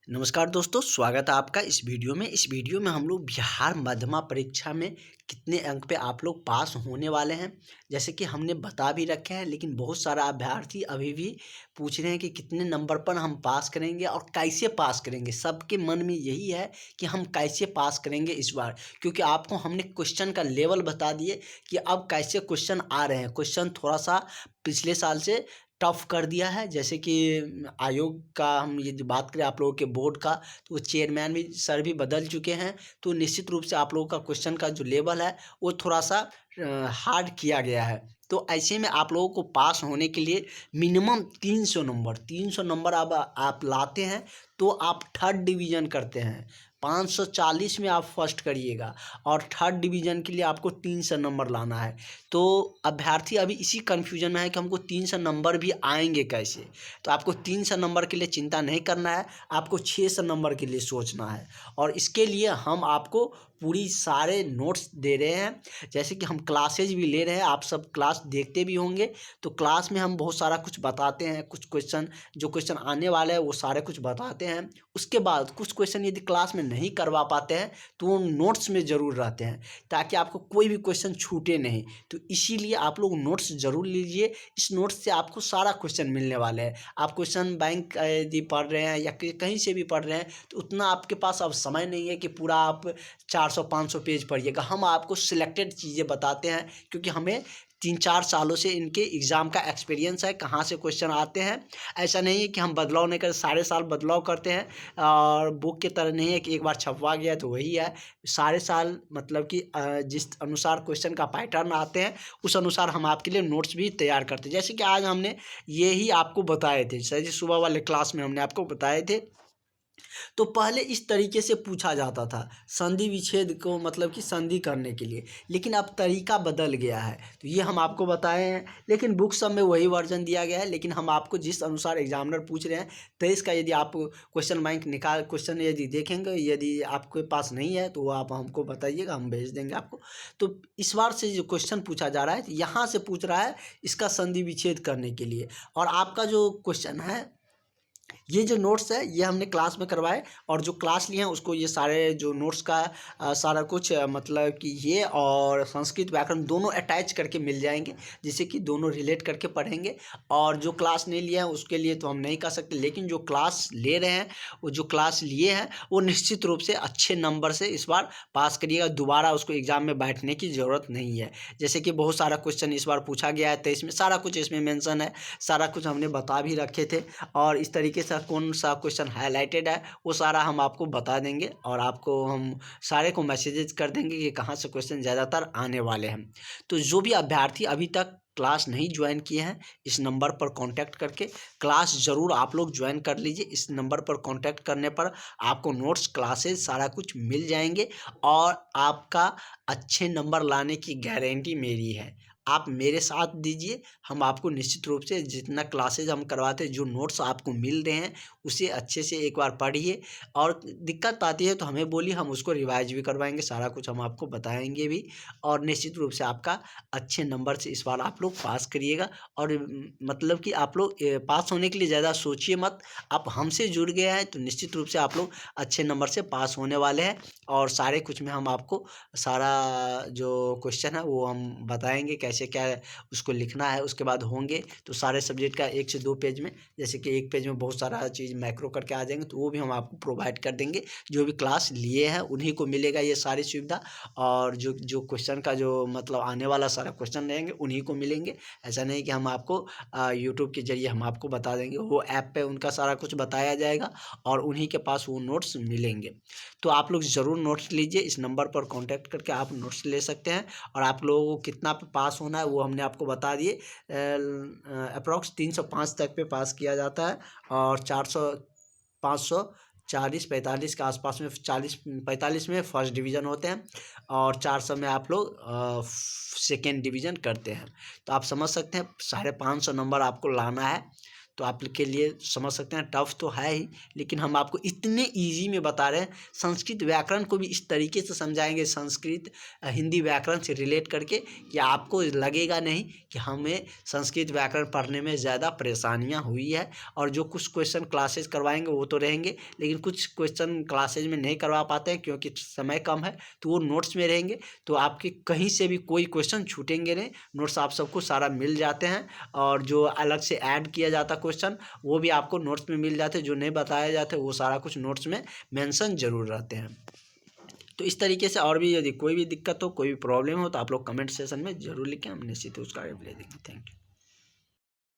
नमस्कार दोस्तों, स्वागत है आपका इस वीडियो में। इस वीडियो में हम लोग बिहार मध्यमा परीक्षा में कितने अंक पे आप लोग पास होने वाले हैं, जैसे कि हमने बता भी रखे हैं, लेकिन बहुत सारा अभ्यर्थी अभी भी पूछ रहे हैं कि कितने नंबर पर हम पास करेंगे और कैसे पास करेंगे। सबके मन में यही है कि हम कैसे पास करेंगे इस बार, क्योंकि आपको हमने क्वेश्चन का लेवल बता दिए कि अब कैसे क्वेश्चन आ रहे हैं। क्वेश्चन थोड़ा सा पिछले साल से टफ कर दिया है, जैसे कि आयोग का हम यदि बात करें आप लोगों के बोर्ड का, तो वो चेयरमैन भी सर भी बदल चुके हैं। तो निश्चित रूप से आप लोगों का क्वेश्चन का जो लेवल है वो थोड़ा सा हार्ड किया गया है। तो ऐसे में आप लोगों को पास होने के लिए मिनिमम 300 नंबर अब आप लाते हैं तो आप थर्ड डिवीज़न करते हैं। 540 में आप फर्स्ट करिएगा और थर्ड डिवीज़न के लिए आपको 300 नंबर लाना है। तो अभ्यर्थी अभी इसी कन्फ्यूजन में है कि हमको 300 नंबर भी आएंगे कैसे। तो आपको 300 नंबर के लिए चिंता नहीं करना है, आपको 600 नंबर के लिए सोचना है। और इसके लिए हम आपको पूरी सारे नोट्स दे रहे हैं, जैसे कि हम क्लासेज भी ले रहे हैं। आप सब क्लास देखते भी होंगे, तो क्लास में हम बहुत सारा कुछ बताते हैं। कुछ क्वेश्चन जो क्वेश्चन आने वाले हैं वो सारे कुछ बताते हैं। उसके बाद कुछ क्वेश्चन यदि क्लास में नहीं करवा पाते हैं तो वो नोट्स में ज़रूर रहते हैं, ताकि आपको कोई भी क्वेश्चन छूटे नहीं। तो इसीलिए आप लोग नोट्स ज़रूर लीजिए। इस नोट्स से आपको सारा क्वेश्चन मिलने वाले हैं। आप क्वेश्चन बैंक यदि पढ़ रहे हैं या कहीं से भी पढ़ रहे हैं, तो उतना आपके पास अब समय नहीं है कि पूरा आप 400-500 पेज पढ़िएगा। हम आपको सिलेक्टेड चीज़ें बताते हैं, क्योंकि हमें 3-4 सालों से इनके एग्ज़ाम का एक्सपीरियंस है, कहाँ से क्वेश्चन आते हैं। ऐसा नहीं है कि हम बदलाव नहीं करते, सारे साल बदलाव करते हैं। और बुक की तरह नहीं है कि एक बार छपवा गया तो वही है। सारे साल मतलब कि जिस अनुसार क्वेश्चन का पैटर्न आते हैं उस अनुसार हम आपके लिए नोट्स भी तैयार करते हैं। जैसे कि आज हमने ये ही आपको बताए थे, जैसे सुबह वाले क्लास में हमने आपको बताए थे। तो पहले इस तरीके से पूछा जाता था संधि विच्छेद को, मतलब कि संधि करने के लिए, लेकिन अब तरीका बदल गया है। तो ये हम आपको बताए हैं, लेकिन बुक सब में वही वर्जन दिया गया है। लेकिन हम आपको जिस अनुसार एग्जामिनर पूछ रहे हैं, तो इसका यदि आप क्वेश्चन बैंक निकाल क्वेश्चन यदि देखेंगे, यदि आपके पास नहीं है तो वो आप हमको बताइएगा, हम भेज देंगे आपको। तो इस बार से जो क्वेश्चन पूछा जा रहा है, तो यहाँ से पूछ रहा है इसका संधि विच्छेद करने के लिए। और आपका जो क्वेश्चन है, ये जो नोट्स है ये हमने क्लास में करवाए, और जो क्लास लिए हैं उसको ये सारे जो नोट्स का सारा कुछ मतलब कि ये और संस्कृत व्याकरण दोनों अटैच करके मिल जाएंगे, जिससे कि दोनों रिलेट करके पढ़ेंगे। और जो क्लास नहीं लिए हैं उसके लिए तो हम नहीं कर सकते, लेकिन जो क्लास ले रहे हैं, वो जो क्लास लिए हैं वो निश्चित रूप से अच्छे नंबर से इस बार पास करिएगा। दोबारा उसको एग्ज़ाम में बैठने की ज़रूरत नहीं है। जैसे कि बहुत सारा क्वेश्चन इस बार पूछा गया है, तो इसमें सारा कुछ इसमें मेंशन है, सारा कुछ हमने बता भी रखे थे। और इस तरीके से कौन सा क्वेश्चन हाईलाइटेड है वो सारा हम आपको बता देंगे, और आपको हम सारे को मैसेजेस कर देंगे कि कहाँ से क्वेश्चन ज़्यादातर आने वाले हैं। तो जो भी अभ्यर्थी अभी तक क्लास नहीं ज्वाइन किए हैं, इस नंबर पर कांटेक्ट करके क्लास ज़रूर आप लोग ज्वाइन कर लीजिए। इस नंबर पर कांटेक्ट करने पर आपको नोट्स, क्लासेस सारा कुछ मिल जाएंगे, और आपका अच्छे नंबर लाने की गारंटी मेरी है। आप मेरे साथ दीजिए, हम आपको निश्चित रूप से जितना क्लासेज हम करवाते हैं, जो नोट्स आपको मिल रहे हैं, उसे अच्छे से एक बार पढ़िए। और दिक्कत आती है तो हमें बोलिए, हम उसको रिवाइज भी करवाएंगे, सारा कुछ हम आपको बताएंगे भी। और निश्चित रूप से आपका अच्छे नंबर से इस बार आप लोग पास करिएगा। और मतलब कि आप लोग पास होने के लिए ज़्यादा सोचिए मत, आप हमसे जुड़ गए हैं तो निश्चित रूप से आप लोग अच्छे नंबर से पास होने वाले हैं। और सारे कुछ में हम आपको सारा जो क्वेश्चन है वो हम बताएंगे कैसे क्या उसको लिखना है। उसके बाद होंगे तो सारे सब्जेक्ट का 1 से 2 पेज में, जैसे कि एक पेज में बहुत सारा चीज़ मैक्रो करके आ जाएंगे, तो वो भी हम आपको प्रोवाइड कर देंगे। जो भी क्लास लिए हैं उन्हीं को मिलेगा ये सारी सुविधा। और जो जो क्वेश्चन का जो मतलब आने वाला सारा क्वेश्चन रहेंगे उन्हीं को मिलेंगे। ऐसा नहीं कि हम आपको यूट्यूब के ज़रिए हम आपको बता देंगे, वो ऐप पे उनका सारा कुछ बताया जाएगा और उन्हीं के पास वो नोट्स मिलेंगे। तो आप लोग ज़रूर नोट्स लीजिए, इस नंबर पर कॉन्टैक्ट करके आप नोट्स ले सकते हैं। और आप लोगों को कितना पे पास होना है वो हमने आपको बता दिए। अप्रॉक्स 305 तक पे पास किया जाता है, और 400 500 40-45 के आसपास में, 40-45 में फर्स्ट डिवीज़न होते हैं, और 400 में आप लोग सेकेंड डिवीज़न करते हैं। तो आप समझ सकते हैं 550 नंबर आपको लाना है। तो आपके लिए समझ सकते हैं टफ तो है ही, लेकिन हम आपको इतने ईजी में बता रहे हैं। संस्कृत व्याकरण को भी इस तरीके से समझाएंगे, संस्कृत हिंदी व्याकरण से रिलेट करके, कि आपको लगेगा नहीं कि हमें संस्कृत व्याकरण पढ़ने में ज़्यादा परेशानियाँ हुई है। और जो कुछ क्वेश्चन क्लासेज करवाएंगे वो तो रहेंगे, लेकिन कुछ क्वेश्चन क्लासेज में नहीं करवा पाते हैं क्योंकि समय कम है, तो वो नोट्स में रहेंगे। तो आपके कहीं से भी कोई क्वेश्चन छूटेंगे नहीं, नोट्स आप सबको सारा मिल जाते हैं। और जो अलग से ऐड किया जाता क्वेश्चन वो भी आपको नोट्स में मिल जाते हैं, जो नहीं बताया जाते वो सारा कुछ नोट्स में मेंशन जरूर रहते हैं। तो इस तरीके से, और भी यदि कोई भी दिक्कत हो, कोई भी प्रॉब्लम हो, तो आप लोग कमेंट सेशन में जरूर लिखें, हम निश्चित ही उसका रिप्लाई देंगे। Thank you.